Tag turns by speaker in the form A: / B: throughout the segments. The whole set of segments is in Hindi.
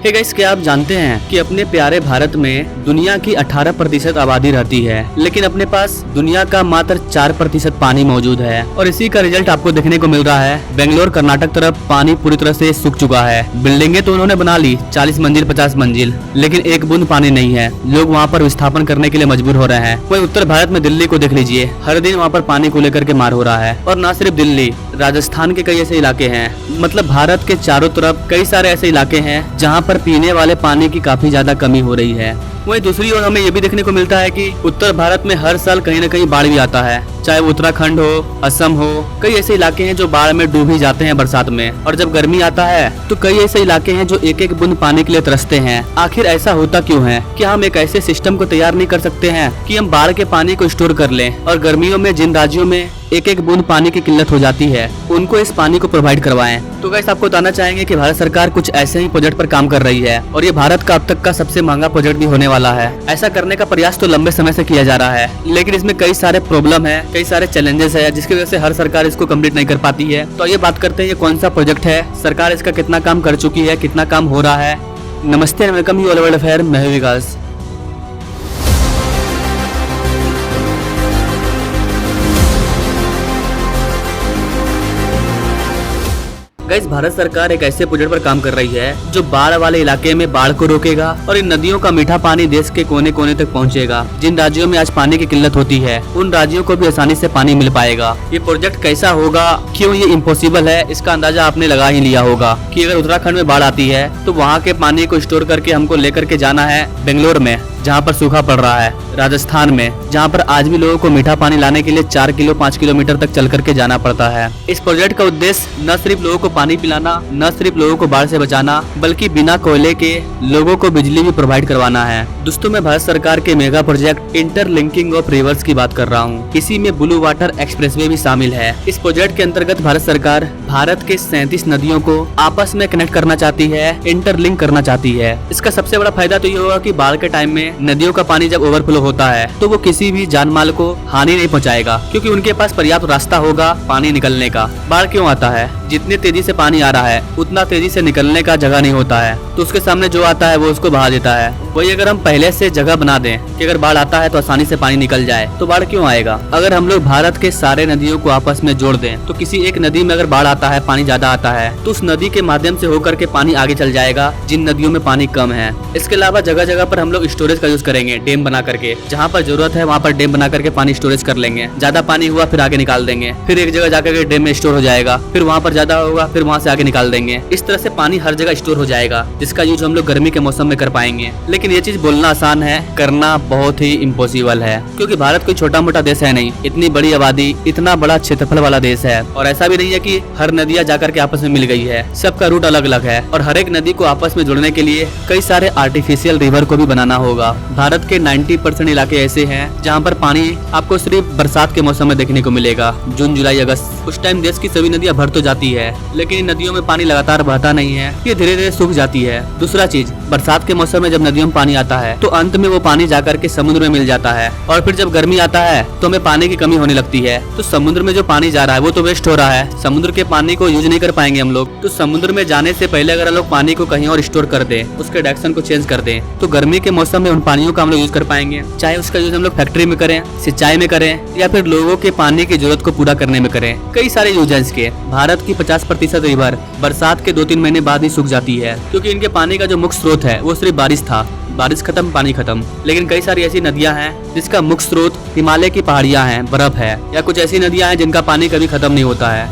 A: हे गाइस, क्या आप जानते हैं कि अपने प्यारे भारत में दुनिया की 18% आबादी रहती है, लेकिन अपने पास दुनिया का मात्र 4% पानी मौजूद है। और इसी का रिजल्ट आपको देखने को मिल रहा है। बेंगलोर कर्नाटक तरफ पानी पूरी तरह से सूख चुका है। बिल्डिंगें तो उन्होंने बना ली 40 मंजिल 50 मंजिल, लेकिन एक बूंद पानी नहीं है। लोग वहाँ पर विस्थापन करने के लिए मजबूर हो रहे हैं। वही उत्तर भारत में दिल्ली को देख लीजिए, हर दिन वहाँ पर पानी को लेकर के मार हो रहा है। और न सिर्फ दिल्ली, राजस्थान के कई ऐसे इलाके हैं, मतलब भारत के चारों तरफ कई सारे ऐसे इलाके हैं जहाँ पर पीने वाले पानी की काफी ज्यादा कमी हो रही है। वहीं दूसरी ओर हमें ये भी देखने को मिलता है कि उत्तर भारत में हर साल कहीं न कहीं बाढ़ भी आता है, चाहे वो उत्तराखंड हो, असम हो। कई ऐसे इलाके हैं जो बाढ़ में डूब ही जाते हैं बरसात में। और जब गर्मी आता है तो कई ऐसे इलाके हैं जो एक एक बूंद पानी के लिए तरसते हैं। आखिर ऐसा होता क्यों है? क्या हम एक ऐसे सिस्टम को तैयार नहीं कर सकते हैं कि हम बाढ़ के पानी को स्टोर कर लें, और गर्मियों में जिन राज्यों में एक एक बूंद पानी की किल्लत हो जाती है उनको इस पानी को प्रोवाइड करवाएं। तो गाइस, आपको बताना चाहेंगे कि भारत सरकार कुछ ऐसे ही प्रोजेक्ट पर काम कर रही है, और ये भारत का अब तक का सबसे महंगा प्रोजेक्ट भी होने वाला है। ऐसा करने का प्रयास तो लंबे समय से किया जा रहा है, लेकिन इसमें कई सारे प्रॉब्लम है, कई सारे चैलेंजेस है, जिसकी वजह से हर सरकार इसको कंप्लीट नहीं कर पाती है। तो ये बात करते हैं ये कौन सा प्रोजेक्ट है, सरकार इसका कितना काम कर चुकी है, कितना काम हो रहा है। नमस्ते and welcome you all world affair, मैं हूं विकास। गाइस, भारत सरकार एक ऐसे प्रोजेक्ट पर काम कर रही है जो बाढ़ वाले इलाके में बाढ़ को रोकेगा और इन नदियों का मीठा पानी देश के कोने कोने तक पहुंचेगा। जिन राज्यों में आज पानी की किल्लत होती है उन राज्यों को भी आसानी से पानी मिल पाएगा। ये प्रोजेक्ट कैसा होगा, क्यों ये इम्पॉसिबल है, इसका अंदाजा आपने लगा ही लिया होगा कि अगर उत्तराखंड में बाढ़ आती है तो वहाँ के पानी को स्टोर करके हमको लेकर के जाना है बेंगलोर में, जहाँ पर सूखा पड़ रहा है, राजस्थान में जहाँ पर आज भी लोगों को मीठा पानी लाने के लिए 4 किलो 5 किलोमीटर तक चल करके जाना पड़ता है। इस प्रोजेक्ट का उद्देश्य न सिर्फ लोगों को पानी पिलाना, न सिर्फ लोगों को बाढ़ से बचाना, बल्कि बिना कोयले के लोगों को बिजली भी प्रोवाइड करवाना है। दोस्तों, मैं भारत सरकार के mega project interlinking of reverse की बात कर रहा हूँ। इसी में ब्लू वाटर एक्सप्रेसवे भी शामिल है। इस प्रोजेक्ट के अंतर्गत भारत सरकार भारत के 37 नदियों को आपस में कनेक्ट करना चाहती है, इंटरलिंक करना चाहती है। इसका सबसे बड़ा फायदा तो ये होगा कि बाढ़ के टाइम में नदियों का पानी जब ओवरफ्लो होता है तो वो किसी भी जान माल को हानि नहीं पहुंचाएगा, क्योंकि उनके पास पर्याप्त रास्ता होगा पानी निकलने का। बाढ़ क्यों आता है? जितनी तेजी से पानी आ रहा है उतना तेजी से निकलने का जगह नहीं होता है, तो उसके सामने जो आता है वो उसको बहा देता है। वही अगर हम पहले से जगह बना दें कि अगर बाढ़ आता है तो आसानी से पानी निकल जाए, तो बाढ़ क्यों आएगा? अगर हम लोग भारत के सारे नदियों को आपस में जोड़ दें तो किसी एक नदी में अगर बाढ़ आता है, पानी ज्यादा आता है, तो उस नदी के माध्यम से होकर के पानी आगे चल जाएगा जिन नदियों में पानी कम है। इसके अलावा जगह जगह पर हम लोग स्टोरेज का यूज करेंगे, डेम बना करके। जहाँ पर जरूरत है वहाँ पर डेम बना करके पानी स्टोरेज कर लेंगे। ज्यादा पानी हुआ फिर आगे निकाल देंगे, फिर एक जगह जाकर के डेम में स्टोर हो जाएगा, फिर वहाँ पर ज्यादा होगा फिर वहाँ से आगे निकाल देंगे। इस तरह से पानी हर जगह स्टोर हो जाएगा, जिसका यूज हम लोग गर्मी के मौसम में कर पाएंगे। लेकिन ये चीज बोलना आसान है, करना बहुत ही इम्पॉसिबल है, क्योंकि भारत कोई छोटा मोटा देश है नहीं। इतनी बड़ी आबादी, इतना बड़ा क्षेत्रफल वाला देश है, और ऐसा भी नहीं है कि हर नदियाँ जाकर के आपस में मिल गई है। सबका रूट अलग अलग है, और हर एक नदी को आपस में जोड़ने के लिए कई सारे आर्टिफिशियल रिवर को भी बनाना होगा। भारत के 90% इलाके ऐसे हैं जहाँ पर पानी आपको सिर्फ बरसात के मौसम में देखने को मिलेगा, जून जुलाई अगस्त। उस टाइम देश की सभी नदियाँ भर तो जाती है, लेकिन इन नदियों में पानी लगातार बहता नहीं है, ये धीरे धीरे सूख जाती है। दूसरा चीज, बरसात के मौसम में जब नदियों में पानी आता है तो अंत में वो पानी जाकर के समुद्र में मिल जाता है, और फिर जब गर्मी आता है तो हमें पानी की कमी होने लगती है। तो समुद्र में जो पानी जा रहा है वो तो वेस्ट हो रहा है, समुद्र के पानी को यूज नहीं कर पाएंगे हम लोग। तो समुद्र में जाने से पहले अगर हम लोग पानी को कहीं और स्टोर कर दें, उसके डायरेक्शन को चेंज कर दें, तो गर्मी के मौसम में उन पानियों का हम लोग यूज कर पाएंगे। चाहे उसका यूज हम लोग फैक्ट्री में करें, सिंचाई में करें, या फिर लोगों के पानी की जरूरत को पूरा करने में करें। कई सारे यूज है इसके। भारत की 50% रिवर बरसात के 2-3 महीने बाद ही सूख जाती है, क्योंकि इनके पानी का जो मुख्य स्रोत है वो सिर्फ बारिश था। बारिश खत्म, पानी खत्म। लेकिन कई सारी ऐसी नदियां हैं जिसका मुख्य स्रोत हिमालय की पहाड़ियां हैं, बर्फ है, या कुछ ऐसी नदियां हैं जिनका पानी कभी खत्म नहीं होता है।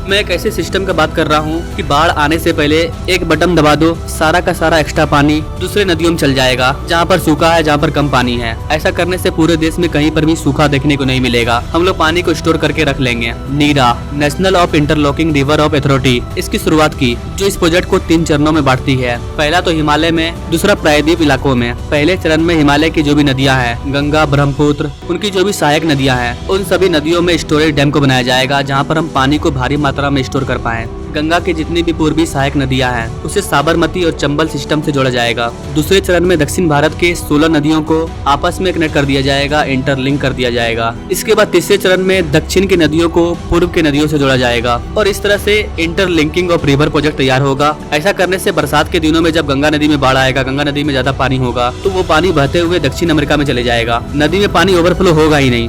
A: मैं एक ऐसे सिस्टम का बात कर रहा हूँ कि बाढ़ आने से पहले एक बटन दबा दो, सारा का सारा एक्स्ट्रा पानी दूसरे नदियों में चल जाएगा जहाँ पर सूखा है, जहाँ पर कम पानी है। ऐसा करने से पूरे देश में कहीं पर भी सूखा देखने को नहीं मिलेगा। हम लोग पानी को स्टोर करके रख लेंगे। NIRA, national of interlocking river of authority, इसकी शुरुआत की, जो इस प्रोजेक्ट को 3 चरणों में बांटती है। पहला तो हिमालय में, दूसरा प्रायद्वीप इलाकों में। पहले चरण में हिमालय की जो भी नदियाँ हैं, गंगा, ब्रह्मपुत्र, उनकी जो भी सहायक नदियाँ हैं, उन सभी नदियों में स्टोरेज डैम को बनाया जाएगा, जहाँ पर हम पानी को भारी मात्रा में स्टोर कर पाए। गंगा की जितनी भी पूर्वी सहायक नदियां हैं उसे साबरमती और चंबल सिस्टम से जोड़ा जाएगा। दूसरे चरण में दक्षिण भारत के 16 नदियों को आपस में कनेक्ट कर दिया जाएगा, इंटरलिंक कर दिया जाएगा। इसके बाद तीसरे चरण में दक्षिण की नदियों को पूर्व की नदियों से जोड़ा जाएगा और इस तरह से इंटरलिंकिंग ऑफ रिवर प्रोजेक्ट तैयार होगा। ऐसा करने से बरसात के दिनों में जब गंगा नदी में बाढ़ आएगा, गंगा नदी में ज्यादा पानी होगा, तो वो पानी बहते हुए दक्षिण अमेरिका में चले जाएगा। नदी में पानी ओवरफ्लो होगा ही नहीं।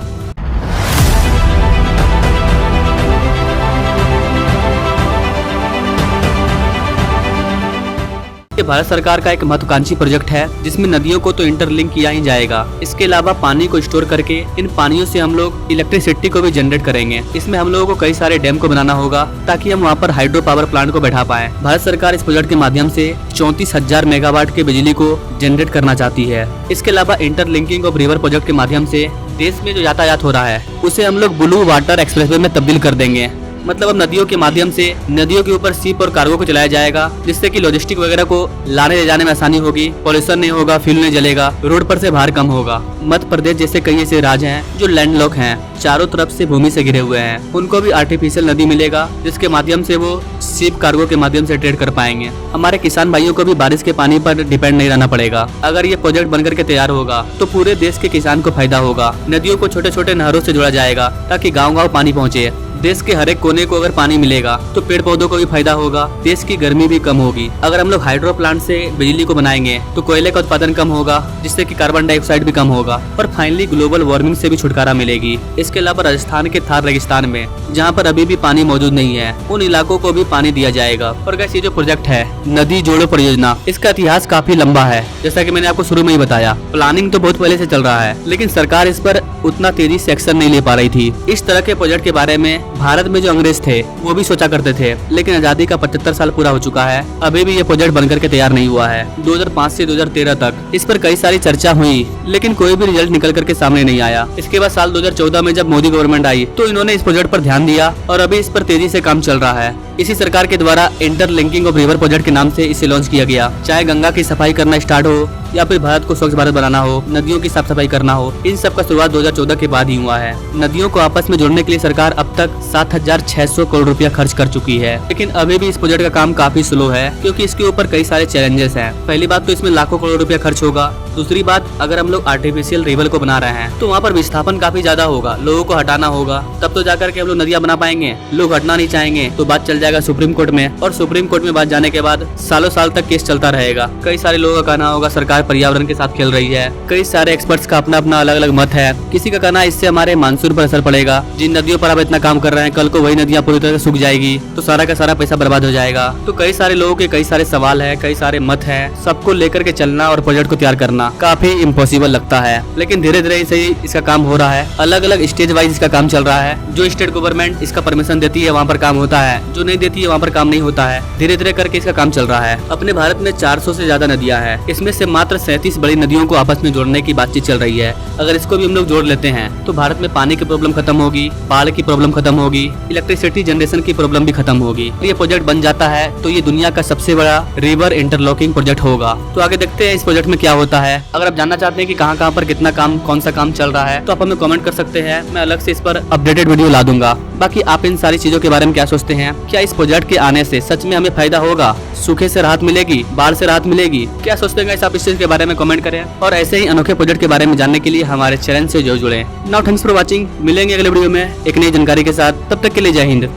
A: ये भारत सरकार का एक महत्वाकांक्षी प्रोजेक्ट है जिसमें नदियों को तो इंटरलिंक किया ही जाएगा। इसके अलावा पानी को स्टोर करके इन पानियों से हम लोग इलेक्ट्रिसिटी को भी जनरेट करेंगे। इसमें हम लोगों को कई सारे डैम को बनाना होगा ताकि हम वहाँ पर हाइड्रो पावर प्लांट को बैठा पाए। भारत सरकार इस प्रोजेक्ट के माध्यम से 34,000 मेगावाट की बिजली को जनरेट करना चाहती है। इसके अलावा इंटरलिंकिंग ऑफ रिवर प्रोजेक्ट के माध्यम से देश में जो यातायात हो रहा है उसे हम लोग ब्लू वाटर एक्सप्रेसवे में तब्दील कर देंगे। मतलब अब नदियों के माध्यम से नदियों के ऊपर शिप और कार्गो को चलाया जाएगा, जिससे कि लॉजिस्टिक वगैरह को लाने ले जाने में आसानी होगी, पॉल्यूशन नहीं होगा, फ्यूल नहीं जलेगा, रोड पर से भार कम होगा। मध्य प्रदेश जैसे कई ऐसे राज्य हैं जो लैंडलॉक हैं, चारों तरफ से भूमि से घिरे हुए हैं, उनको भी आर्टिफिशियल नदी मिलेगा जिसके माध्यम से वो शिप कार्गो के माध्यम से ट्रेड कर पाएंगे। हमारे किसान भाइयों को भी बारिश के पानी पर डिपेंड नहीं रहना पड़ेगा। अगर ये प्रोजेक्ट बनकर के तैयार होगा तो पूरे देश के किसान को फायदा होगा। नदियों को छोटे छोटे नहरों से जोड़ा जाएगा ताकि गाँव-गाँव पानी पहुँचे। देश के हर एक कोने को अगर पानी मिलेगा तो पेड़ पौधों को भी फायदा होगा, देश की गर्मी भी कम होगी। अगर हम लोग हाइड्रो प्लांट से बिजली को बनाएंगे तो कोयले का उत्पादन कम होगा, जिससे कि कार्बन डाइऑक्साइड भी कम होगा और फाइनली ग्लोबल वार्मिंग से भी छुटकारा मिलेगी। इसके अलावा राजस्थान के थार रेगिस्तान में जहाँ पर अभी भी पानी मौजूद नहीं है, उन इलाकों को भी पानी दिया जाएगा। और गाइस, ये जो प्रोजेक्ट है नदी जोड़ो परियोजना, इसका इतिहास काफी लंबा है। जैसा कि मैंने आपको शुरू में ही बताया, प्लानिंग तो बहुत पहले से चल रहा है, लेकिन सरकार इस पर उतना तेजी से एक्शन नहीं ले पा रही थी। इस तरह के प्रोजेक्ट के बारे में भारत में जो अंग्रेज थे वो भी सोचा करते थे, लेकिन आजादी का 75 साल पूरा हो चुका है, अभी भी ये प्रोजेक्ट बनकर के तैयार नहीं हुआ है। 2005 से 2013 तक इस पर कई सारी चर्चा हुई, लेकिन कोई भी रिजल्ट निकल करके सामने नहीं आया। इसके बाद साल 2014 में जब मोदी गवर्नमेंट आई तो इन्होंने इस प्रोजेक्ट पर ध्यान दिया और अभी इस पर तेजी से काम चल रहा है। इसी सरकार के द्वारा इंटरलिंकिंग ऑफ रिवर प्रोजेक्ट के नाम से इसे लॉन्च किया गया। चाहे गंगा की सफाई करना स्टार्ट हो या फिर भारत को स्वच्छ भारत बनाना हो, नदियों की साफ सफाई करना हो, इन सब का शुरुआत 2014 के बाद ही हुआ है। नदियों को आपस में जोड़ने के लिए सरकार अब तक 7,600 करोड़ रुपया खर्च कर चुकी है, लेकिन अभी भी इस प्रोजेक्ट का काम काफी स्लो है क्योंकि इसके ऊपर कई सारे चैलेंजेस हैं। पहली बात तो इसमें लाखों करोड़ रुपया खर्च होगा। दूसरी बात, अगर हम लोग आर्टिफिशियल रिवर को बना रहे हैं तो वहाँ पर विस्थापन काफी ज्यादा होगा, लोगों को हटाना होगा, तब तो जाकर के हम लोग नदियाँ बना पाएंगे। लोग हटना नहीं चाहेंगे तो बात चल जाएगा सुप्रीम कोर्ट में, और सुप्रीम कोर्ट में बात जाने के बाद सालों साल तक केस चलता रहेगा। कई सारे लोगों का कहना होगा सरकार पर्यावरण के साथ खेल रही है। कई सारे एक्सपर्ट्स का अपना अपना अलग अलग मत है। किसी का कहना इससे हमारे मानसून पर असर पड़ेगा, जिन नदियों पर आप इतना काम कर रहे हैं कल को वही नदियाँ पूरी तरह से सूख जाएगी तो सारा का सारा पैसा बर्बाद हो जाएगा। तो कई सारे लोगों के कई सारे सवाल है, कई सारे मत है, सबको लेकर के चलना और प्रोजेक्ट को तैयार करना काफी इम्पॉसिबल लगता है। लेकिन धीरे धीरे से इसका काम हो रहा है, अलग अलग स्टेज वाइज इसका काम चल रहा है। जो स्टेट गवर्नमेंट इसका परमिशन देती है वहाँ पर काम होता है, जो नहीं देती है वहाँ पर काम नहीं होता है। धीरे धीरे करके इसका काम चल रहा है। अपने भारत में 400 से ज्यादा नदियाँ हैं, इसमें से मात्र 37 बड़ी नदियों को आपस में जोड़ने की बातचीत चल रही है। अगर इसको भी हम लोग जोड़ लेते हैं तो भारत में पानी की प्रॉब्लम खत्म होगी, बाढ़ की प्रॉब्लम खत्म होगी, इलेक्ट्रिसिटी जनरेशन की प्रॉब्लम भी खत्म होगी। ये प्रोजेक्ट बन जाता है तो ये दुनिया का सबसे बड़ा रिवर इंटरलॉकिंग प्रोजेक्ट होगा। तो आगे देखते हैं इस प्रोजेक्ट में क्या होता है। अगर आप जानना चाहते हैं कि कहाँ पर कितना काम, कौन सा काम चल रहा है, तो आप हमें कमेंट कर सकते हैं। मैं अलग से इस पर अपडेटेड वीडियो ला दूंगा। बाकी आप इन सारी चीजों के बारे में क्या सोचते हैं? क्या इस प्रोजेक्ट के आने से सच में हमें फायदा होगा? सूखे से राहत मिलेगी, बाढ़ से राहत मिलेगी? क्या सोचते हैं आप इस चीज के बारे में कमेंट करें। और ऐसे ही अनोखे प्रोजेक्ट के बारे में जानने के लिए हमारे चैनल से जो जुड़े। Now thanks for watching. मिलेंगे अगले वीडियो में एक नई जानकारी के साथ, तब तक के लिए जय हिंद।